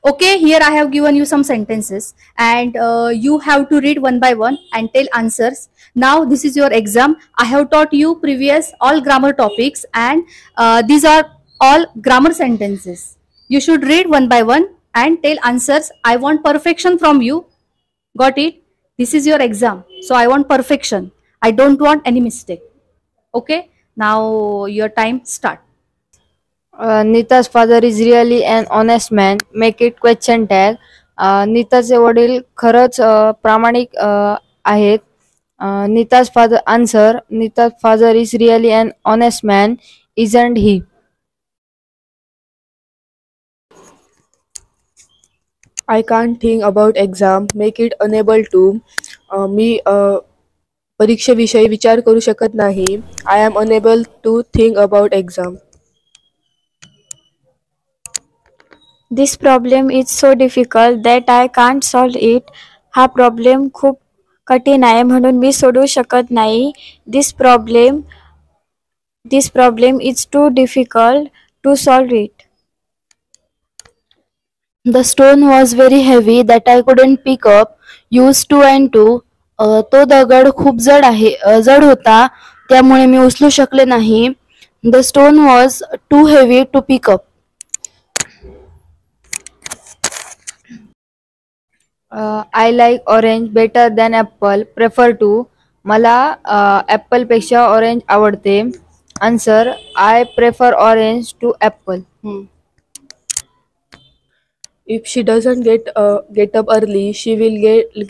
Okay, here I have given you some sentences, and you have to read one by one and tell answers. Now this is your exam. I have taught you previous all grammar topics, and these are all grammar sentences. You should read one by one and tell answers. I want perfection from you. Got it? This is your exam, so I want perfection. I don't want any mistake. Okay, now your time start. Nita's father is really an honest man. Make it question tag. नीताचे वडील खरंच प्रामाणिक आहेत. नीता's father answer. Nita's father is really an honest man, isn't he? I can't think about exam. Make it unable to. मी परीक्षेविषयी विचार करू शकत नाही. I am unable to think about exam. This problem is so difficult that I can't solve it. हा problem खूप कठीण आहे म्हणून मी सोडवू शकत नाही. This problem is too difficult to solve it. The stone was very heavy that I couldn't pick up. Use 2 and 2. तो दगड खूप जड होता त्यामुळे मी उचलू शकले नाही. The stone was too heavy to pick up. I like orange better than apple. Prefer to. मला ॲपल पेक्षा ऑरेंज आवडते. Answer I prefer orange to apple. If she doesn't get up early, she will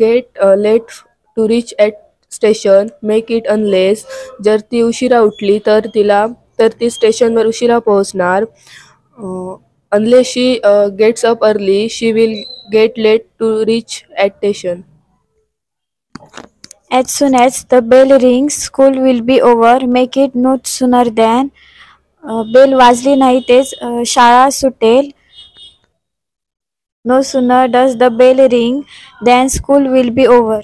get late to reach at station. Make it unless. जर ती उशिरा उठली तर ती स्टेशनवर उशिरा पोहोचणार. Unless she gets up early, she will get late to reach at station. As soon as the bell rings, school will be over. Make it not sooner than. Bell वाजली नाही तेच शाळा सुटेल. No sooner does the bell ring than school will be over.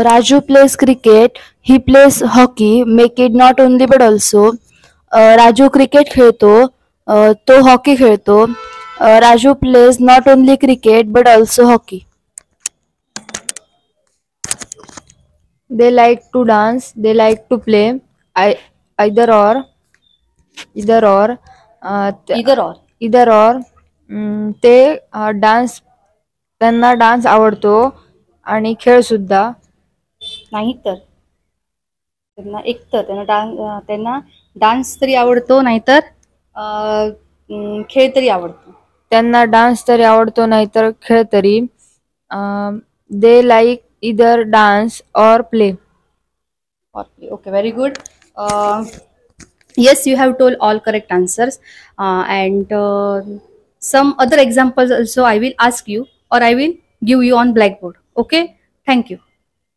Raju plays cricket. He plays hockey. Make it not only but also. Raju cricket खेळतो. तो hockey खेळतो. Raju plays not only cricket but also hockey. They like to dance. They like to play. Either or. Either or. ते dance त्यांना dance आवडतो आणि खेळ सुद्धा. नाही तर त्यांना डान्स तरी आवडतो, नाहीतर खेळ तरी आवडतो. त्यांना डान्स तरी आवडतो नाहीतर खेळ तरी. दे लाईक इदर डान्स और play. Okay, very good. Yes, you have told all correct answers, and some other examples also I will ask you, or I will give you on blackboard. Okay, thank you.